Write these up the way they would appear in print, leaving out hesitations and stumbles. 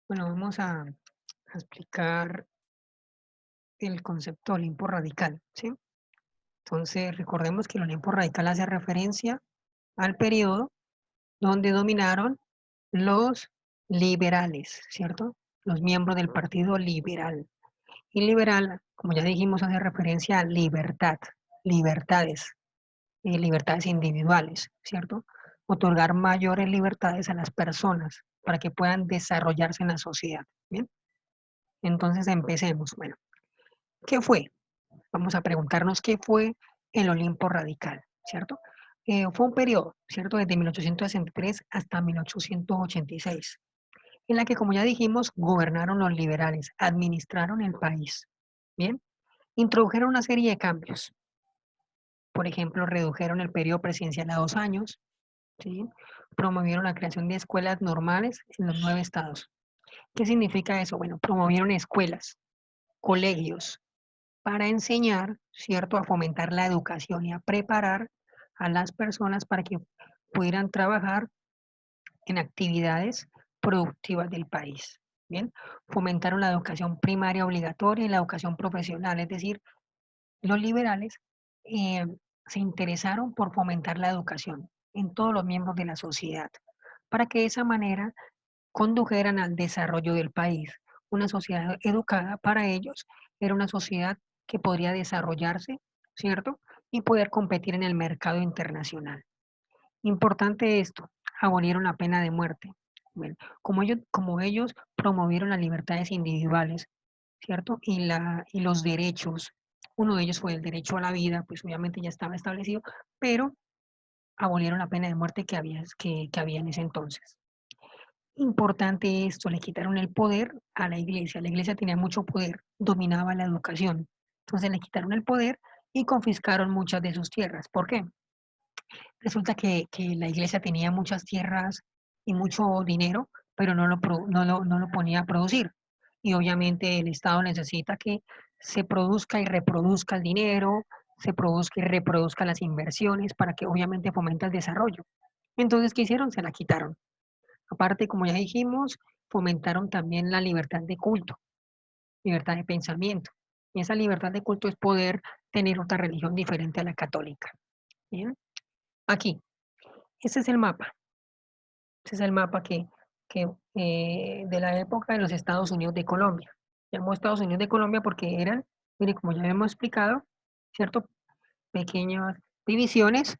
Bueno, vamos a explicar el concepto de Olimpo radical, ¿sí? Entonces, recordemos que el Olimpo radical hace referencia al periodo donde dominaron los liberales, ¿cierto? Los miembros del Partido Liberal. Y liberal, como ya dijimos, hace referencia a libertad, libertades, libertades individuales, ¿cierto? Otorgar mayores libertades a las personas para que puedan desarrollarse en la sociedad, ¿bien? Entonces, empecemos. Bueno, ¿qué fue? Vamos a preguntarnos qué fue el Olimpo radical, ¿cierto? Fue un periodo, ¿cierto? Desde 1863 hasta 1886, en la que, como ya dijimos, gobernaron los liberales, administraron el país, ¿bien? Introdujeron una serie de cambios. Por ejemplo, redujeron el periodo presidencial a 2 años, ¿sí? Promovieron la creación de escuelas normales en los 9 estados. ¿Qué significa eso? Bueno, promovieron escuelas, colegios, para enseñar, ¿cierto?, a fomentar la educación y a preparar a las personas para que pudieran trabajar en actividades productivas del país. Bien, fomentaron la educación primaria obligatoria y la educación profesional, es decir, los liberales eh, se interesaron por fomentar la educación en todos los miembros de la sociedad, para que de esa manera condujeran al desarrollo del país. Una sociedad educada para ellos era una sociedad que podría desarrollarse, ¿cierto? Y poder competir en el mercado internacional. Importante esto, abolieron la pena de muerte. Bueno, como ellos promovieron las libertades individuales, ¿cierto? Y los derechos. Uno de ellos fue el derecho a la vida, pues obviamente ya estaba establecido, pero abolieron la pena de muerte que había en ese entonces. Importante esto, le quitaron el poder a la iglesia. La iglesia tenía mucho poder, dominaba la educación. Entonces le quitaron el poder y confiscaron muchas de sus tierras. ¿Por qué? Resulta que la iglesia tenía muchas tierras y mucho dinero, pero no lo ponía a producir. Y obviamente el Estado necesita que se produzca y reproduzca el dinero, se produzca y reproduzca las inversiones para que obviamente fomente el desarrollo. Entonces, ¿qué hicieron? Se la quitaron. Aparte, como ya dijimos, fomentaron también la libertad de culto, libertad de pensamiento. Y esa libertad de culto es poder tener otra religión diferente a la católica. Bien, aquí, ese es el mapa. Ese es el mapa de la época de los Estados Unidos de Colombia. Llamó Estados Unidos de Colombia porque eran, mire, como ya hemos explicado, ¿cierto? Pequeñas divisiones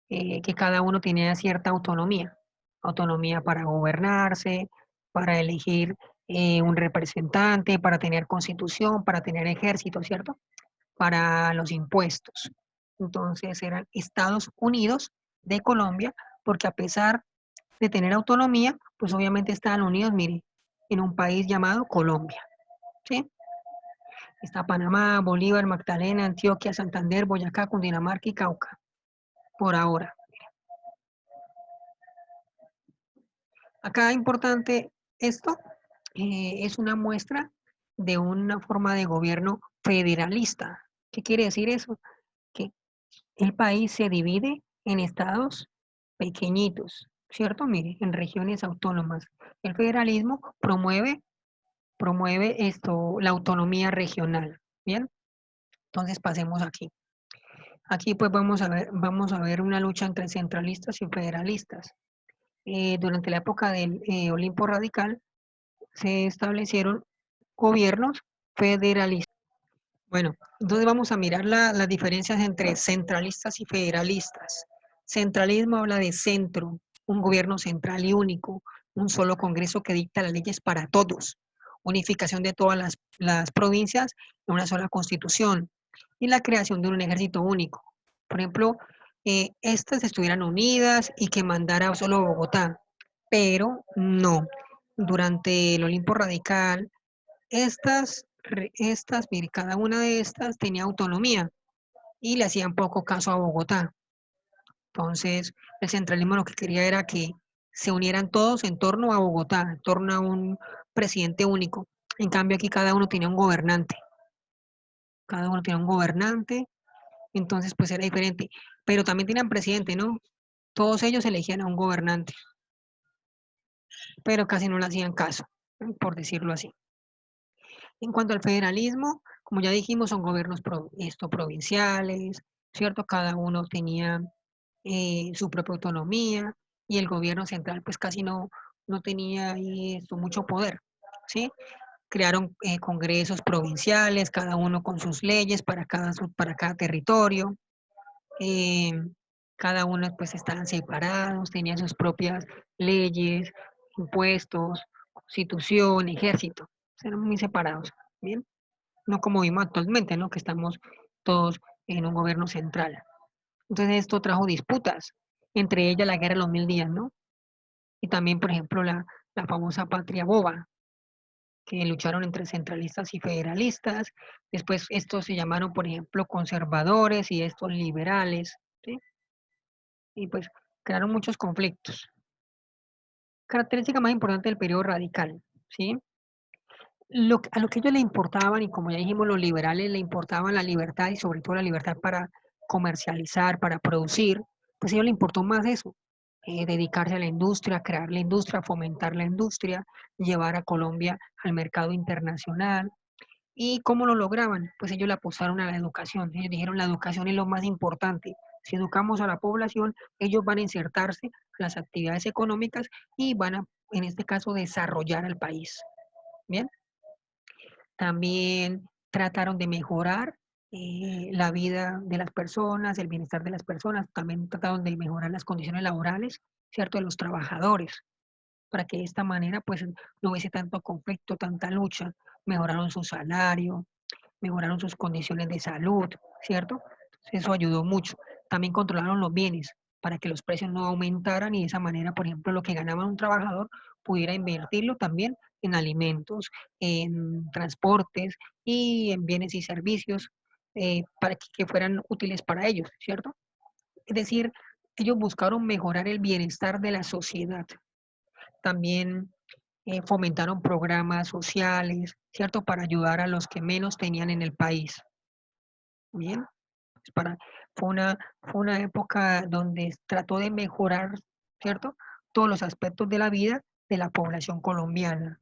que cada uno tenía cierta autonomía. Autonomía para gobernarse, para elegir un representante, para tener constitución, para tener ejército, ¿cierto? Para los impuestos. Entonces eran Estados Unidos de Colombia, porque a pesar de tener autonomía, pues obviamente estaban unidos, mire, en un país llamado Colombia, ¿sí? Está Panamá, Bolívar, Magdalena, Antioquia, Santander, Boyacá, Cundinamarca y Cauca, por ahora. Acá importante esto, es una muestra de una forma de gobierno federalista. ¿Qué quiere decir eso? Que el país se divide en estados pequeñitos, ¿cierto? Mire, en regiones autónomas. El federalismo promueve esto, la autonomía regional. Bien, entonces pasemos aquí. Aquí pues vamos a ver una lucha entre centralistas y federalistas. Durante la época del Olimpo Radical se establecieron gobiernos federalistas. Bueno, entonces vamos a mirar las diferencias entre centralistas y federalistas. Centralismo habla de centro, un gobierno central y único, un solo Congreso que dicta las leyes para todos, unificación de todas las provincias en una sola constitución y la creación de un ejército único. Por ejemplo, estas estuvieran unidas y que mandara solo Bogotá, pero no. Durante el Olimpo Radical, mire, cada una de estas tenía autonomía y le hacían poco caso a Bogotá. Entonces, el centralismo lo que quería era que se unieran todos en torno a Bogotá, en torno a un presidente único. En cambio, aquí cada uno tenía un gobernante, entonces pues era diferente. Pero también tenían presidente, ¿no? Todos ellos elegían a un gobernante, pero casi no le hacían caso. por decirlo así. En cuanto al federalismo, como ya dijimos, son gobiernos provinciales, ¿cierto? Cada uno tenía su propia autonomía y el gobierno central pues casi no tenía ahí mucho poder, ¿sí? Crearon congresos provinciales, cada uno con sus leyes para cada territorio. eh, Cada uno pues estaban separados, tenían sus propias leyes, impuestos, constitución, ejército, eran muy separados, ¿bien? No como vimos actualmente, ¿no? Que estamos todos en un gobierno central. Entonces esto trajo disputas, entre ellas la guerra de los 1000 días, ¿no? Y también, por ejemplo, la famosa patria boba, que lucharon entre centralistas y federalistas. Después estos se llamaron, por ejemplo, conservadores y estos liberales, ¿sí? Y pues crearon muchos conflictos. Característica más importante del periodo radical, ¿sí? A lo que ellos le importaban, y como ya dijimos, los liberales le importaban la libertad y sobre todo la libertad para comercializar, para producir, pues a ellos le importó más eso, dedicarse a la industria, crear la industria, fomentar la industria, llevar a Colombia al mercado internacional. ¿Y cómo lo lograban? Pues ellos le apostaron a la educación. Ellos dijeron, la educación es lo más importante. Si educamos a la población, ellos van a insertarse a las actividades económicas y van a, en este caso, desarrollar al país. Bien, también trataron de mejorar la vida de las personas, el bienestar de las personas. También trataron de mejorar las condiciones laborales, ¿cierto?, de los trabajadores, para que de esta manera, pues, no hubiese tanto conflicto, tanta lucha. Mejoraron su salario, mejoraron sus condiciones de salud, ¿cierto? Eso ayudó mucho. También controlaron los bienes para que los precios no aumentaran y de esa manera, por ejemplo, lo que ganaba un trabajador pudiera invertirlo también en alimentos, en transportes y en bienes y servicios para que fueran útiles para ellos, ¿cierto? Es decir, ellos buscaron mejorar el bienestar de la sociedad. También fomentaron programas sociales, ¿cierto? Para ayudar a los que menos tenían en el país. Bien, pues fue una época donde trató de mejorar, ¿cierto? Todos los aspectos de la vida de la población colombiana,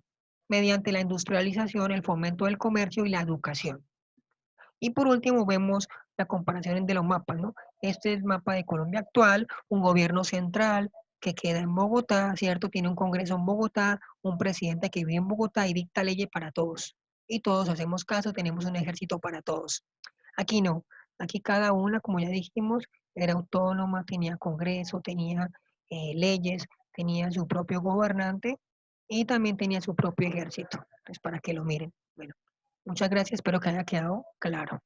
mediante la industrialización, el fomento del comercio y la educación. Y por último vemos la comparación de los mapas, ¿no? Este es el mapa de Colombia actual, un gobierno central que queda en Bogotá, ¿cierto? Tiene un congreso en Bogotá, un presidente que vive en Bogotá y dicta leyes para todos. Y todos hacemos caso, tenemos un ejército para todos. Aquí no, aquí cada una, como ya dijimos, era autónoma, tenía congreso, tenía leyes, tenía su propio gobernante y también tenía su propio ejército. Entonces, para que lo miren. Bueno, muchas gracias, espero que haya quedado claro.